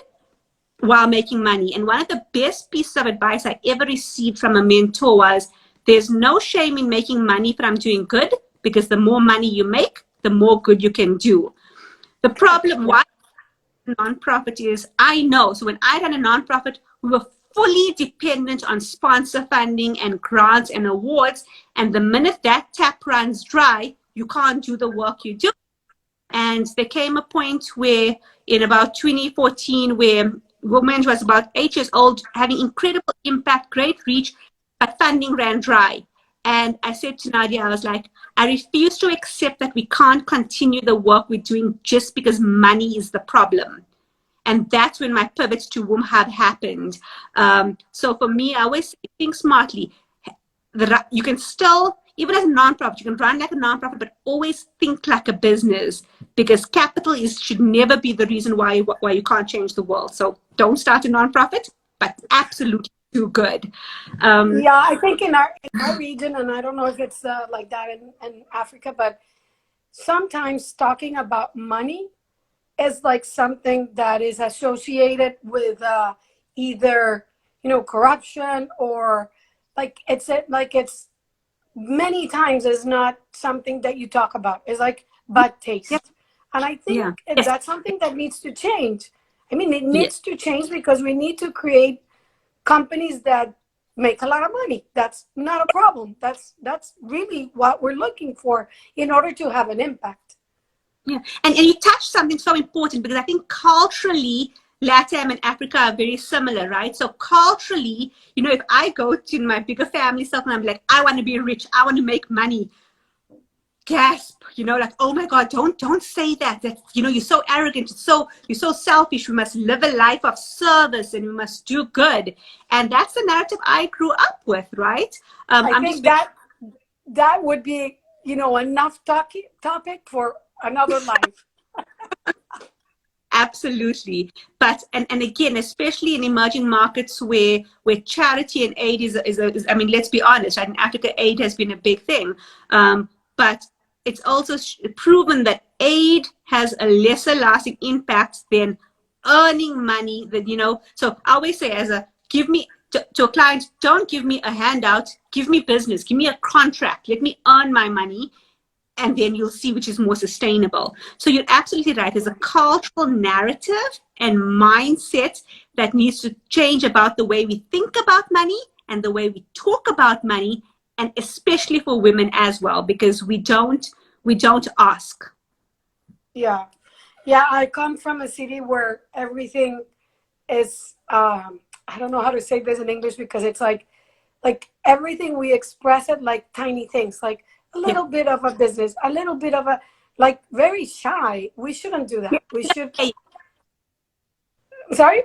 while making money. And one of the best pieces of advice I ever received from a mentor was, there's no shame in making money from doing good, because the more money you make, the more good you can do. The problem, why nonprofit is, I know, so when I ran a nonprofit, we were fully dependent on sponsor funding and grants and awards. And the minute that tap runs dry, you can't do the work you do. And there came a point where in about 2014, where Women was about 8 years old, having incredible impact, great reach, but funding ran dry. And I said to Nadia, I was like, I refuse to accept that we can't continue the work we're doing just because money is the problem. And that's when my pivot to Womb Hub happened. So for me, I always say, think smartly. you can still, even as a nonprofit, you can run like a nonprofit, but always think like a business, because capital should never be the reason why you can't change the world. So don't start a nonprofit, but absolutely do good. Yeah, I think in our region, and I don't know if it's like that in Africa, but sometimes talking about money is like something that is associated with either, corruption, or it's many times is not something that you talk about. It's like bad taste. Yep. And I think that's something that needs to change. I mean, it needs to change, because we need to create companies that make a lot of money. That's not a problem. That's really what we're looking for in order to have an impact. Yeah, and you touched something so important, because I think culturally, Latin and Africa are very similar, right? So culturally, if I go to my bigger family stuff and I'm like, I want to be rich, I want to make money, gasp, like, oh my God, don't say that. That, you're so arrogant, you're so selfish. We must live a life of service, and we must do good. And that's the narrative I grew up with, right? I think that would be, enough topic for another life. Absolutely. But and again, especially in emerging markets where charity and aid is I mean, let's be honest, right? In Africa, aid has been a big thing. But it's also proven that aid has a lesser lasting impact than earning money. So I always say, to a client, don't give me a handout, give me business, give me a contract, let me earn my money, and then you'll see which is more sustainable. So you're absolutely right. There's a cultural narrative and mindset that needs to change about the way we think about money and the way we talk about money, and especially for women as well, because we don't ask. Yeah. I come from a city where everything is, I don't know how to say this in English, because it's like everything we express it like tiny things, like a little bit of a business, a little bit of a, like, very shy. We shouldn't do that. We should. Sorry?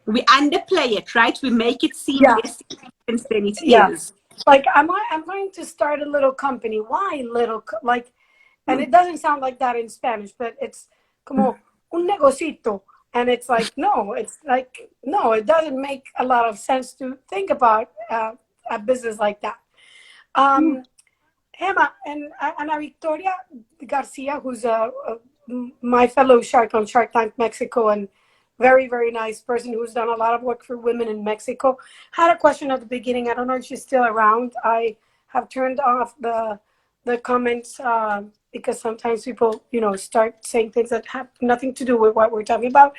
We underplay it, right? We make it seem less significant than it is. Like, I'm going to start a little company. Why little? And it doesn't sound like that in Spanish, but it's como un negocito. And it's like, no, it doesn't make a lot of sense to think about a business like that. Hema and Ana Victoria Garcia, who's my fellow shark on Shark Tank Mexico, and very, very nice person who's done a lot of work for women in Mexico, had a question at the beginning. I don't know if she's still around. I have turned off the comments because sometimes people, start saying things that have nothing to do with what we're talking about.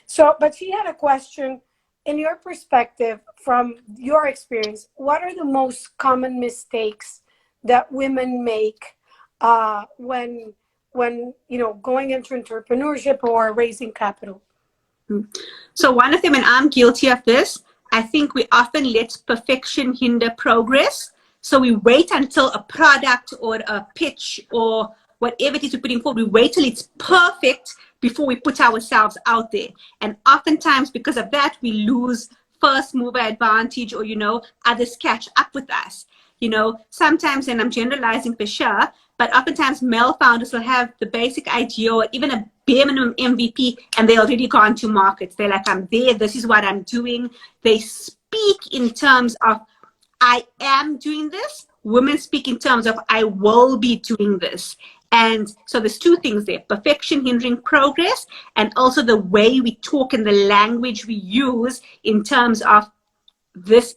So, but she had a question. In your perspective, from your experience, what are the most common mistakes that women make when going into entrepreneurship or raising capital? So one of them, and I'm guilty of this, I think we often let perfection hinder progress. So we wait until a product or a pitch or whatever it is we're putting forward, we wait till it's perfect before we put ourselves out there. And oftentimes, because of that, we lose first mover advantage, or, others catch up with us. Sometimes, and I'm generalizing for sure, but oftentimes male founders will have the basic idea or even a bare minimum MVP, and they already gone to market. They're like, I'm there, this is what I'm doing. They speak in terms of, I am doing this. Women speak in terms of, I will be doing this. And so there's two things there: perfection hindering progress, and also the way we talk and the language we use in terms of this,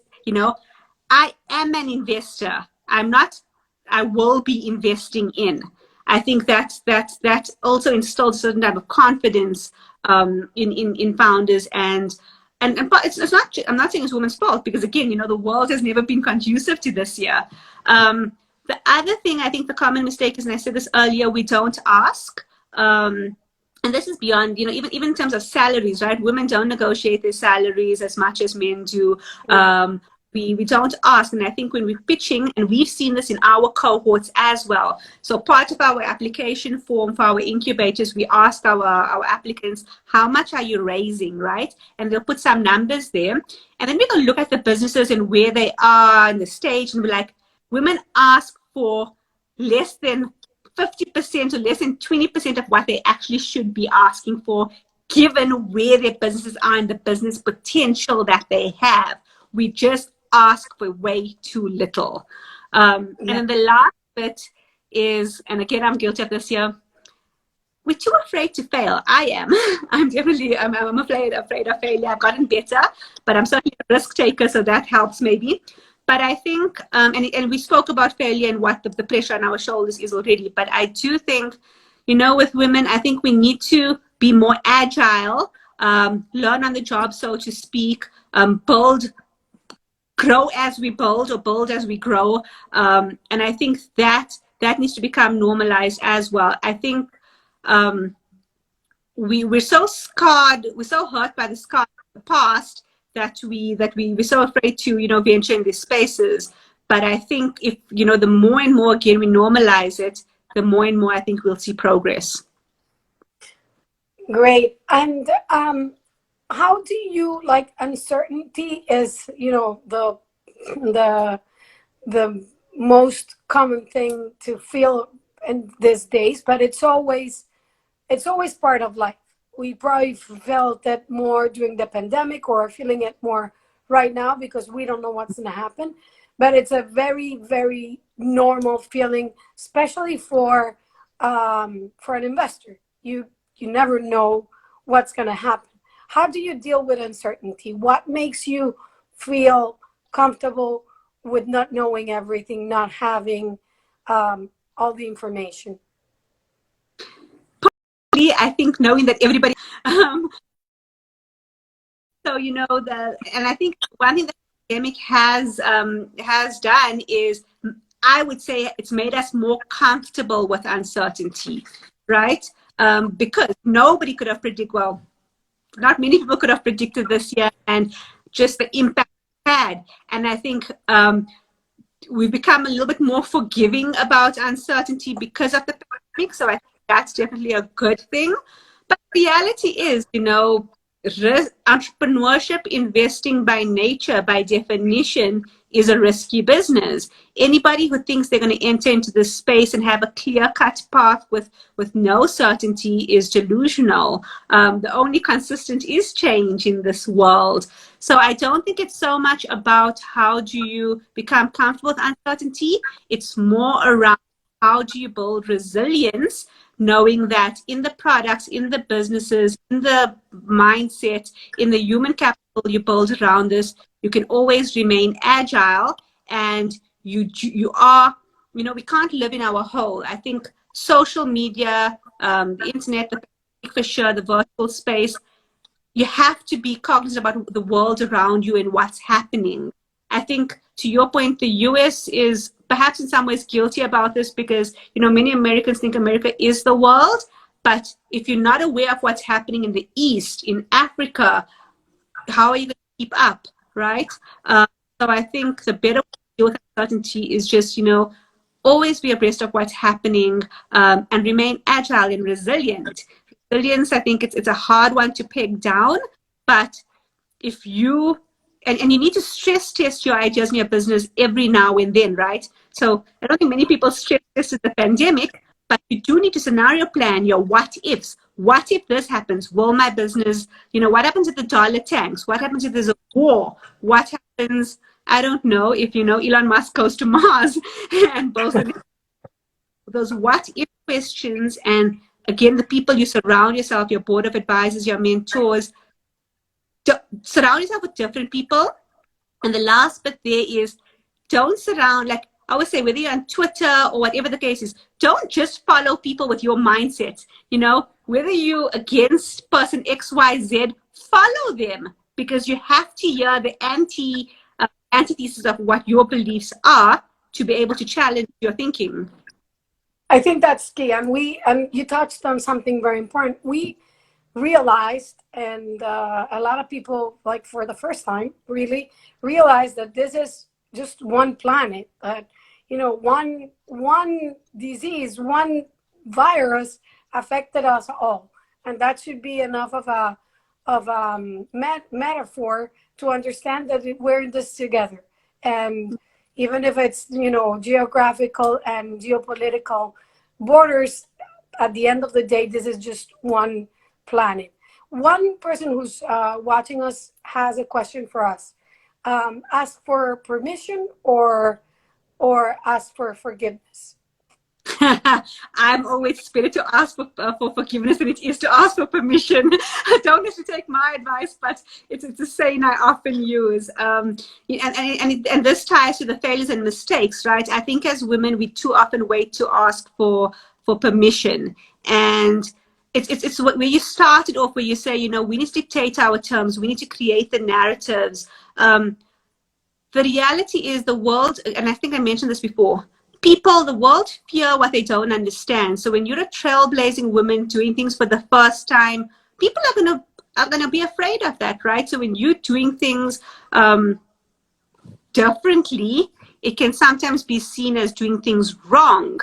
I am an investor. I will be investing in. I think that also instills a certain type of confidence in founders, and it's not. I'm not saying it's women's fault, because again, the world has never been conducive to this year. The other thing, I think the common mistake is, and I said this earlier, we don't ask. And this is beyond, even in terms of salaries, right? Women don't negotiate their salaries as much as men do. we don't ask. And I think when we're pitching, and we've seen this in our cohorts as well. So part of our application form for our incubators, we ask our applicants, how much are you raising, right? And they'll put some numbers there. And then we're going to look at the businesses and where they are in the stage, and we're like, women ask for less than 50% or less than 20% of what they actually should be asking for, given where their businesses are and the business potential that they have. We just ask for way too little. And then the last bit is, and again, I'm guilty of this here, we're too afraid to fail. I am. I'm definitely, I'm afraid of failure. I've gotten better, but I'm certainly a risk taker, so that helps maybe. But I think, and we spoke about failure and what the pressure on our shoulders is already, but I do think, you know, with women, I think we need to be more agile, learn on the job, so to speak, grow as we build, or build as we grow. And I think that needs to become normalized as well. I think we're so scarred, we're so hurt by the scars of the past that we're so afraid to, you know, venture in these spaces. But I think if, you know, the more and more, again, we normalize it, the more and more I think we'll see progress. Great. And how do you, like, uncertainty is, you know, the most common thing to feel in these days, but it's always part of life. We probably felt that more during the pandemic, or are feeling it more right now because we don't know what's going to happen. But it's a very, very normal feeling, especially for an investor. You never know what's going to happen. How do you deal with uncertainty? What makes you feel comfortable with not knowing everything, not having all the information? I think knowing that everybody, so, you know, and I think one thing that the pandemic has done is, I would say, it's made us more comfortable with uncertainty, right? Because nobody could have predicted, well, not many people could have predicted this year, and just the impact it had. And I think we've become a little bit more forgiving about uncertainty because of the pandemic. So I think that's definitely a good thing. But the reality is, you know, entrepreneurship, investing by nature, by definition, is a risky business. Anybody who thinks they're going to enter into this space and have a clear-cut path with no certainty is delusional. The only consistent is change in this world. So I don't think it's so much about how do you become comfortable with uncertainty. It's more around how do you build resilience, knowing that in the products, in the businesses, in the mindset, in the human capital you build around this, you can always remain agile, and you are, you know, we can't live in our hole. I think social media, the internet, for sure, the virtual space, you have to be cognizant about the world around you and what's happening. I think, to your point, the US is perhaps in some ways guilty about this because, you know, many Americans think America is the world. But if you're not aware of what's happening in the East, in Africa, how are you going to keep up, right? So I think the better way to deal with uncertainty is just, you know, always be abreast of what's happening, and remain agile and resilient. Resilience, I think it's a hard one to peg down, but if you, and you need to stress test your ideas in your business every now and then, right? So I don't think many people stress tested the pandemic, but you do need to scenario plan your what ifs. What if this happens? Will my business, you know, what happens if the dollar tanks? What happens if there's a war? What happens, I don't know, if, you know, Elon Musk goes to Mars and both of those what if questions. And again, the people you surround yourself, your board of advisors, your mentors, surround yourself with different people. And the last bit there is, don't surround, like I would say, whether you're on Twitter or whatever the case is, don't just follow people with your mindset. You know, whether you're against person XYZ, follow them, because you have to hear the antithesis of what your beliefs are to be able to challenge your thinking. I think that's key. And you touched on something very important. We realized, and a lot of people, like for the first time, really realized that this is just one planet. That one disease, one virus affected us all, and that should be enough of a metaphor to understand that we're in this together. And even if it's geographical and geopolitical borders, at the end of the day, this is just one planet. One person who's watching us has a question for us. Ask for permission or ask for forgiveness? I'm always spirit to ask for forgiveness than it is to ask for permission. Don't have to take my advice, but it's a saying I often use. And this ties to the failures and mistakes, right? I think as women, we too often wait to ask for permission. And it's where you started off, where you say, we need to dictate our terms. We need to create the narratives. The reality is the world, and I think I mentioned this before, the world fear what they don't understand. So when you're a trailblazing woman doing things for the first time, people are gonna be afraid of that, right? So when you're doing things differently, it can sometimes be seen as doing things wrong.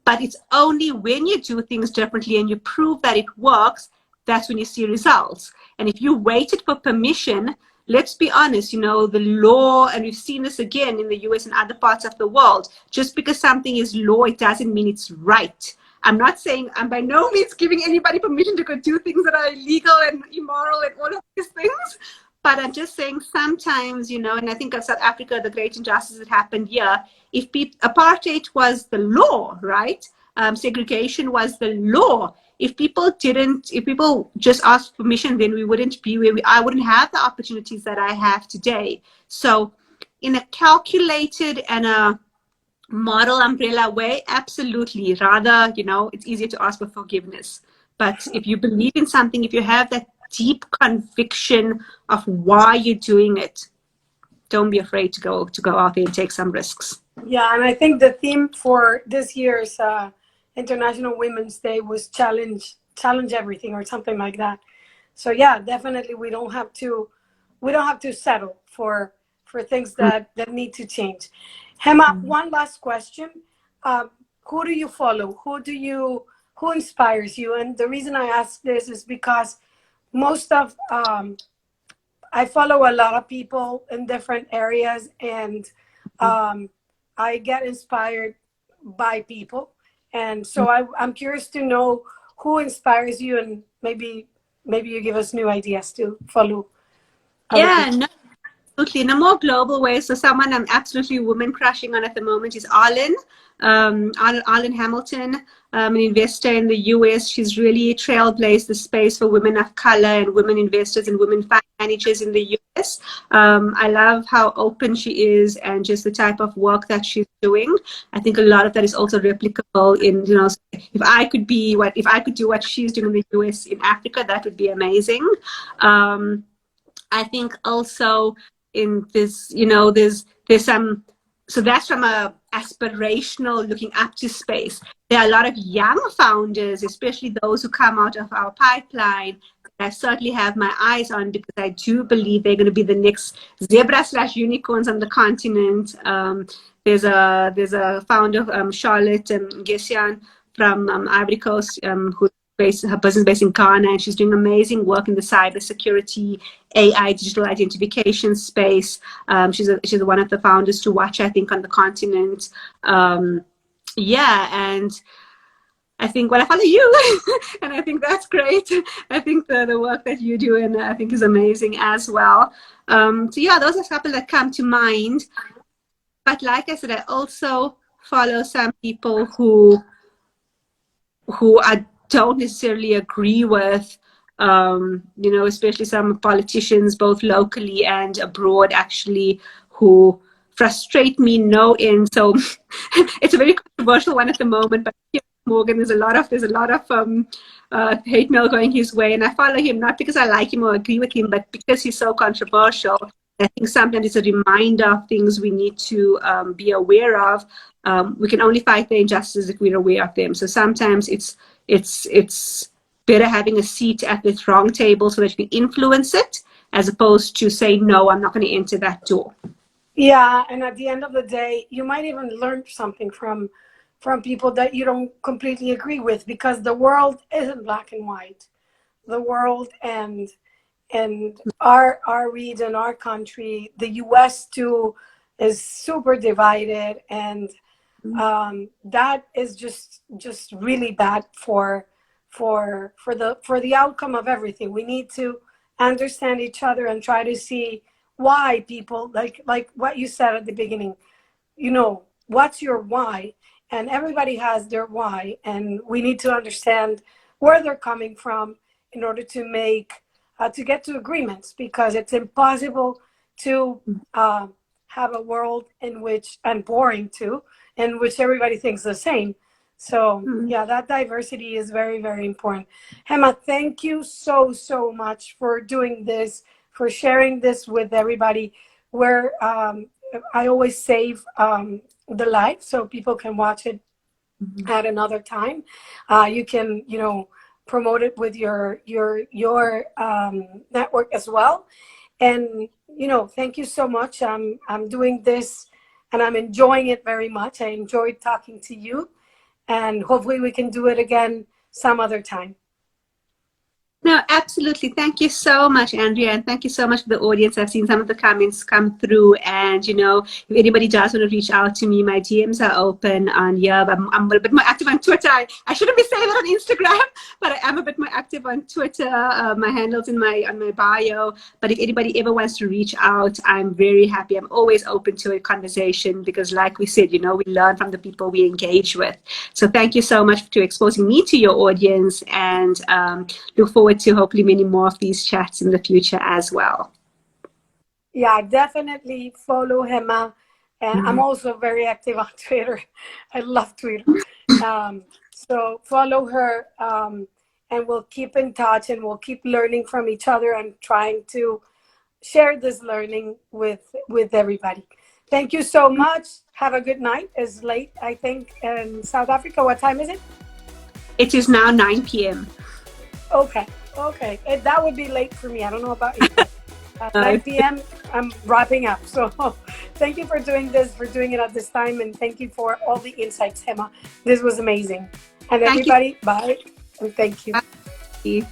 But it's only when you do things differently and you prove that it works, that's when you see results. And if you waited for permission, let's be honest, the law, and we've seen this again in the US and other parts of the world, just because something is law, it doesn't mean it's right. I'm not saying, I'm by no means giving anybody permission to go do things that are illegal and immoral and all of these things. But I'm just saying sometimes, and I think of South Africa, the great injustice that happened here, if apartheid was the law, right? Segregation was the law. If people just asked permission, then we wouldn't be where I wouldn't have the opportunities that I have today. So in a calculated and a model umbrella way, absolutely. Rather, it's easier to ask for forgiveness. But if you believe in something, if you have that deep conviction of why you're doing it, don't be afraid to go out there and take some risks. Yeah, and I think the theme for this year's International Women's Day was challenge everything, or something like that. So yeah, definitely we don't have to settle for things that need to change. Hema, one last question. Who do you follow? Who inspires you? And the reason I ask this is because I follow a lot of people in different areas, and I get inspired by people. And so I'm curious to know who inspires you, and maybe you give us new ideas to follow. Yeah, no, absolutely. In a more global way, so someone I'm absolutely woman crushing on at the moment is Arlen Hamilton, an investor in the US. She's really trailblazed the space for women of color and women investors and women fund managers in the US. I love how open she is and just the type of work that she's doing. I think a lot of that is also replicable in, if I could do what she's doing in the US in Africa, that would be amazing. I think also in this, there's some, so that's from a aspirational looking up to space. There are a lot of young founders, especially those who come out of our pipeline, that I certainly have my eyes on, because I do believe they're going to be the next zebra/unicorns on the continent. There's a founder, Charlotte Gessian from Ivory Coast, her business based in Ghana, and she's doing amazing work in the cybersecurity, AI, digital identification space. She's one of the founders to watch, I think, on the continent. And I think, I follow you, and I think that's great. I think the work that you do, and I think is amazing as well. Those are a couple that come to mind. But like I said, I also follow some people who don't necessarily agree with, especially some politicians, both locally and abroad, actually, who frustrate me no end. So it's a very controversial one at the moment, but Morgan, there's a lot of hate mail going his way, and I follow him not because I like him or agree with him, but because he's so controversial. I think sometimes it's a reminder of things we need to be aware of. We can only fight the injustices if we're aware of them. So sometimes it's better having a seat at the wrong table so that you can influence it, as opposed to say, no, I'm not going to enter that door. Yeah, and at the end of the day, you might even learn something from people that you don't completely agree with, because the world isn't black and white. The world and our region, our country, the US too, is super divided, and that is just really bad for the outcome of everything. We need to understand each other and try to see why people, like what you said at the beginning, you know, what's your why? And everybody has their why, and we need to understand where they're coming from in order to make to get to agreements, because it's impossible to have a world in which, and boring too, in which everybody thinks the same. So yeah, that diversity is very, very important. Hema, thank you so much for doing this, for sharing this with everybody. Where I always save the live so people can watch it at another time. You can, you know, promote it with your network as well. And you know, thank you so much. I'm doing this and I'm enjoying it very much. I enjoyed talking to you, and hopefully we can do it again some other time. No, absolutely. Thank you so much, Andrea. And thank you so much for the audience. I've seen some of the comments come through. And, you know, if anybody does want to reach out to me, my DMs are open on here. I'm a bit more active on Twitter. I shouldn't be saying that on Instagram, but I am a bit more active on Twitter. My handle's on my bio. But if anybody ever wants to reach out, I'm very happy. I'm always open to a conversation, because like we said, you know, we learn from the people we engage with. So thank you so much for exposing me to your audience, and look forward to hopefully many more of these chats in the future as well. Yeah, definitely follow Hema. And I'm also very active on Twitter. I love Twitter. So follow her, and we'll keep in touch, and we'll keep learning from each other and trying to share this learning with everybody. Thank you so much. Have a good night. It's late, I think, in South Africa. What time is it? It is now 9 p.m. Okay. That would be late for me. I don't know about you. At 9 p.m. I'm wrapping up. So thank you for doing this, for doing it at this time. And thank you for all the insights, Hema. This was amazing. And everybody, bye. And thank you. Bye.